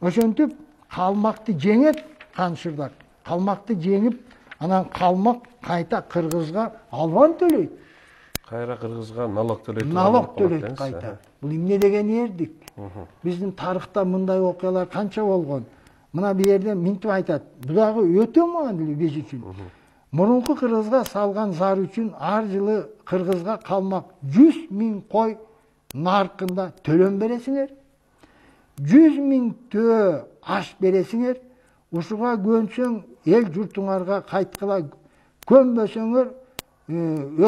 Ошентип калмакты жеңет Каншырдак. Калмакты жеңип, анан калмак кайта кыргызга албан төлөйт. Кайра кыргызга налог төлөйт. Налог төлөйт кайта. Бул эмне деген эрдик? Биздин тарыхта мындай окуялар канча болгон. Мына бу жерде минтип айтат. Бул дагы өтө маанилүү биз үчүн. Мурунку кыргызга салган зар үчүн ар жылы кыргызга калмак 100 000 кой наркында төлөм бересиңер. 100 000 төө аш бересиңер. Ушуга көнсөң эл журтуңарга кайткыла, көнбөсөңөр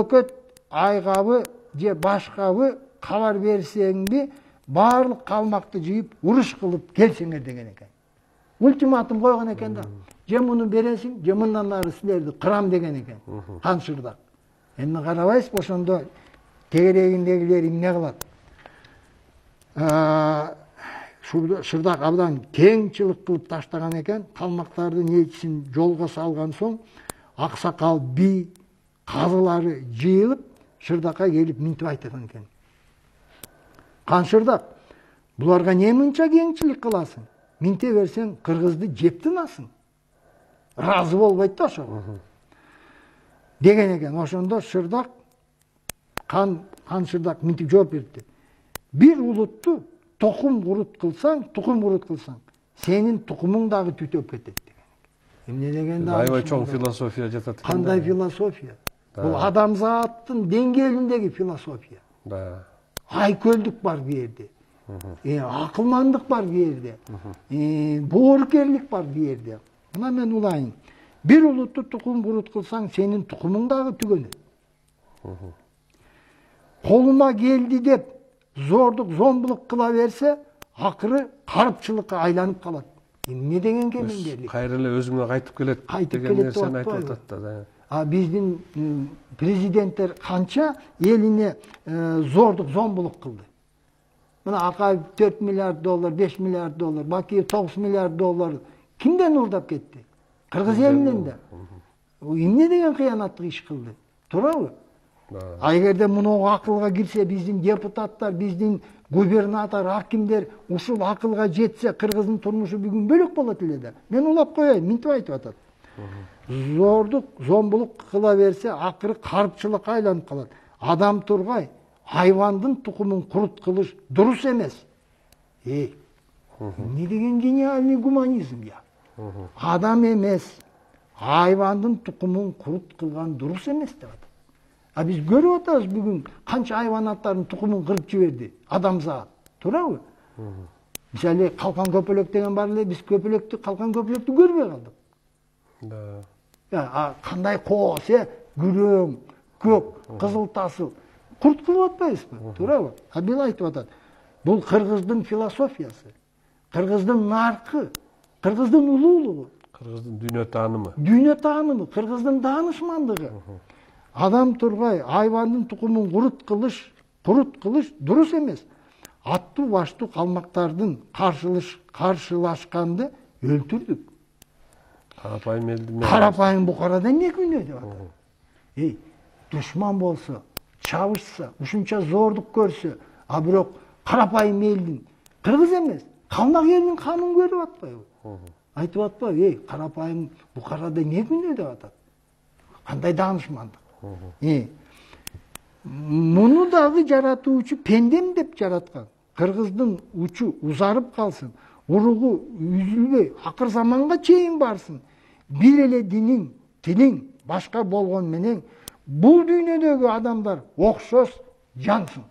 өкөт айгабы же башкабы кабар берсеңби баарлык калмакты жыйып уруш кылып келсеңер деген экен. Ультиматум койгон экен да. Же муну бересиң, же мындан ары силерди кырам деген экен. Каншырдак. Эми карабайсызбы ошондо тегерегиндегилер эмне кылат? Шырдак абдан кеңчилик кылып таштаган экен. Калмактардын элчисин жолго салган соң аксакал би казылары жыйылып Шырдакка келип минтип айтқан экен. Каншырдак, буларга эмне мынча кеңчилик кыласың? Минте берсең кыргызды жеп тынасың. Разы болбойт да ошого. Деген экен. Ошондо Шырдак Каншырдак минтип жооп берди. Bir улутту тукум курут кылсаң, сенин тукумуң дагы түтөп кетет деген. Эмне деген да? Аябай чоң философия жатат экен. Кандай философия? Бул адамзаттын деңгээлиндеги философия. Да. Айкөлдүк бар бу жерде. Акылмандык бар бу жерде. Боорукерлик бар бу жерде. Мына мен улайын. Bir улутту тукум курут кылсаң, сенин тукумуң дагы түгөнөт. Колума келди деп зордук, зомбулук кыла берсе, акыры карыпчылыкка айланып калат. Эмне деген кемеңгерлик? Кайра эле өзүңө кайтып келет деген нерсени айтып атат да. Биздин президенттер канча элине зордук, зомбулук кылды. Мына Акаев 4 миллиард доллар, 5 миллиард доллар, Бакиев 9 миллиард доллар кимден урдап кетти? Кыргыз элинен да. Эмне деген кыянаттык иш кылды? Туурабы? Эгерде муну акылга кирсе, биздин депутаттар, биздин губернатор, акимдер ушул акылга жетсе, кыргыздын турмушу бүгүн бөлөк болот эле да. Мен улап коеюн, минтип айтып атат. Зордук, зомбулук кыла берсе, акыры карыпчылыкка айланып калат. Адам тургай, айвандын тукумун курут кылыш дурус эмес. Эмне деген гениальный гуманизм я? Адам эмес, айвандын тукумун курут кылган дурус эмес деп атат. Биз көрүп атабыз бүгүн канча айванаттардын тукумун кырып жиберди адамзат. Туурабы? Мисалы калкан көпөлөк деген бар эле, биз көпөлөктү, калкан көпөлөктү көрбөй калдык. Да. Кандай кооз, күрөң, көк, кызыл тасыл. Курт кылып атпайбызбы? Туурабы? Бул айтып атат. Бул кыргыздын философиясы, кыргыздын наркы, кыргыздын улуулугу, кыргыздын дүйнө таанымы. Дүйнө таанымы, кыргыздын даанышмандыгы. Адам тургай айвандын тукумун курут кылыш дурус эмес. Аттуу баштуу калмактардын каршылашканды өлтүрдүк. Карапайым элди. Карапайым букарада эмне күнөө деп атат. Душман болсо, чабышса, ушунча зордук көрсө, бирок карапайым элдин кыргыз эмес, калмак элдин канын көрүп атпайбы? Айтып атпайбы? Карапайым букарада эмне күнөө деп атат. Кандай даанышмандык. Муну дагы жаратуучу пендем деп жараткан. Кыргыздын учу узарып калсын, уругу үзүлбөй, акыр заманга чейин барсын. Бир эле диниң, тилиң башка болгон менен бул дүйнөдөгү адамдар окшош жансын.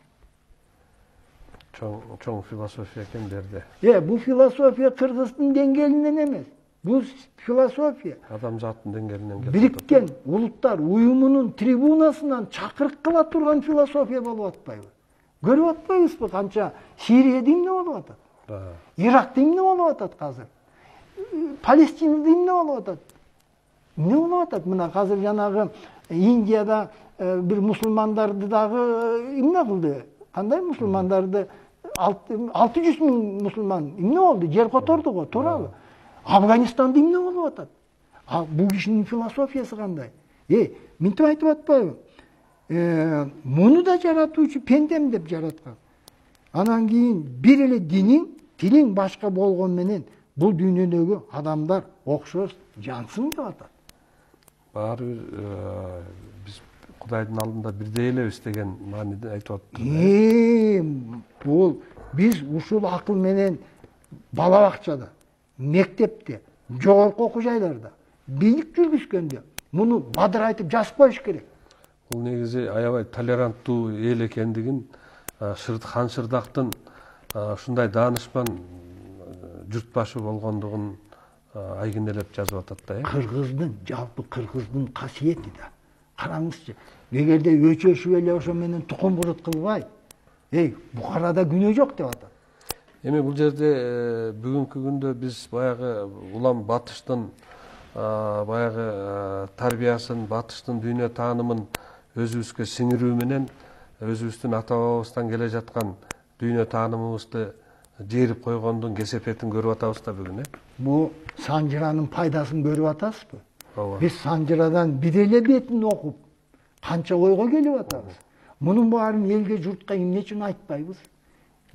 Чоң философия экен берди. Бул философия кыргыздын деңгээлинен эмес. Бул философия адамзаттын деңгээлинен келет. Бириккен улуттар уюмунун трибунасынан чакырык кыла турган философия болуп атпайбы? Көрүп атпайбызбы канча Сирияда эмне болуп атат? Иракта эмне болуп атат азыр? Палестинада эмне болуп атат? Эмне болуп атат? Мына азыр жанагы Индияда бир мусулмандарды дагы эмне кылды? Кандай мусулмандарды 600 000 мусулман эмне болду? Жер которду го, туурабы? Афганистанда эмне болуп атат? Бул кишинин философиясы кандай? Минтип айтып атпайбы? Муну да жаратуучу пендем деп жараткан. Анан кийин бир эле диниң, тилиң башка болгон менен бул дүйнөдөгү адамдар окшош жансың деп атат. Баары бир биз Кудайдын алдында бирдей элебиз деген мааниде айтып атат. Бул биз ушул акыл менен бала бакчада, мектепте, жогорку окуу жайларда бийлик жүргүзгөндө муну бадырайтып жазып коюш керек. Бул негизи аябай толеранттуу эл экендигин Хан Шырдактын ушундай даанышман журтбашы болгондугун айгинелеп жазып атат да. Кыргыздын, жалпы кыргыздын касиети да. Караңызчы, эгерде өчөшүп эле ошо менен тукум курут кылбай, Бухарада күнөө жок деп атат. Эми бул жерде бүгүнкү күндө биз баягы улам батыштын баягы тарбиясын, батыштын дүйнө таанымын өзүбүзгө сиңирүү менен өзүбүздүн ата бабабыздан келе жаткан дүйнө таанымыбызды жээрип койгондун кесепетин көрүп атабыз да бүгүн. Бул Санжыранын пайдасын көрүп атасызбы? Ооба. Биз Санжырадан бир эле бетин окуп, канча ойго келип атабыз. Мунун баарын элге, журтка эмне үчүн айтпайбыз?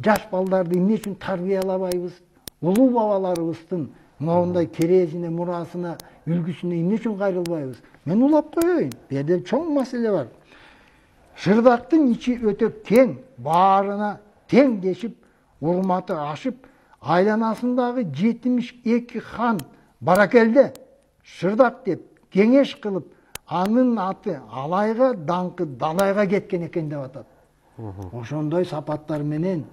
Жаш балдарды эмне үчүн тарбиялабайбыз? Улуу бабаларыбыздын мындай керезине, мурасына, үлгүсүнө эмне үчүн кайрылбайбыз? Мен улап коеюн. Бу жерде чоң маселе бар. Шырдактын ичи өтө кең, баарына тең дешип, урматы ашып, айланасындагы 72 хан баракелде Шырдак деп кеңеш кылып, анын аты алайга, даңкы далайга кеткен экен деп атат. Ошондой сапаттар менен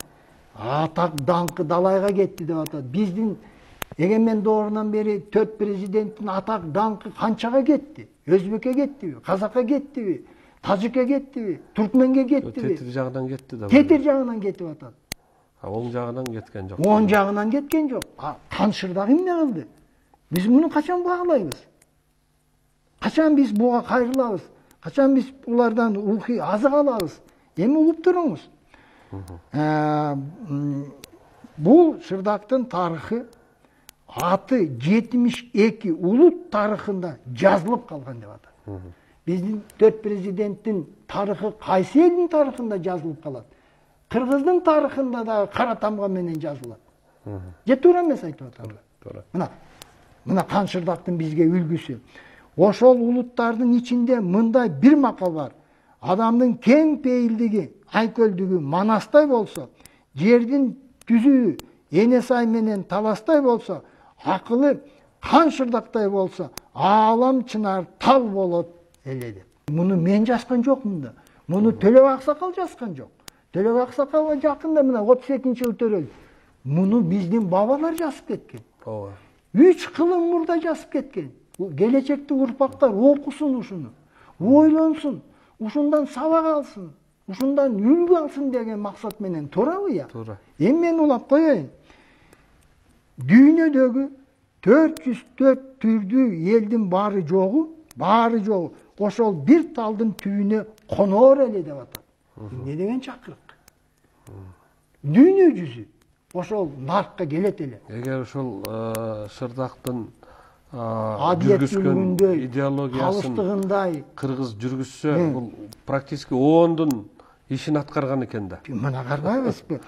атак даңкы далайга кетти деп атат. Биздин эгемен доорунан бери 4 президенттин атак даңкы канчага кетти? Өзбекке кеттиби? Казакка кеттиби? Тажикке кеттиби? Туркменге кеттиби? Тетир жагынан кетти да. Тетир жагынан кетип атат. Оң жагынан кеткен жок. Оң жагынан кеткен жок. Хан Шырдак эмне кылды? Биз муну качан баглайбыз? Качан биз буга кайрылабыз? Качан биз улардан рухий азык алабыз? Эми угуп туруңуз. Бул Шырдактын тарыхы аты 72 улут тарыхында жазылып калган деп атат. Биздин 4 президенттин тарыхы кайсы элдин тарыхында жазылып калат? Кыргыздын тарыхында да кара тамга менен жазылат. Же туура эмес айтып атам? Туура. Мына Хан Шырдактын бизге үлгүсү. Ошол улуттардын ичинде мындай бир макал бар. Адамдын кең пейилдиги, айкөлдүгү манастай болсо, жердин түзүү эне сай менен таластай болсо, акылы Хан Шырдактай болсо, аалам чынар тал болот эле деп. Муну мен жазган жокмун да. Муну Төлөк Аксакал жазган жок. Төлөк Аксакал жакында мына 32-жыл төрөлдү. Муну биздин бабалар жазып кеткен. Ооба. 3 кылым мурда жазып кеткен. Келечекти урпактар окусун ушуну. Ойлонсун, ушундан сабак алсын, ушундан үлгү алсын деген максат менен. Туурабы я? Туура. Эми мен улап коеюн. Дүйнөдөгү 404 түрдүү элдин баары жогу. Ошол бир талдын түбүнө коноор эле деп атат. Эмне деген чакырык? Дүйнө жүзү ошол наркка келет эле. Эгер ошол Шырдактын адиеттүүлүгүндөй, идеологиясын калыстыгындай кыргыз жүргүзсө, бул практически оондун ишин аткарган экен да. Мына карабайбызбы?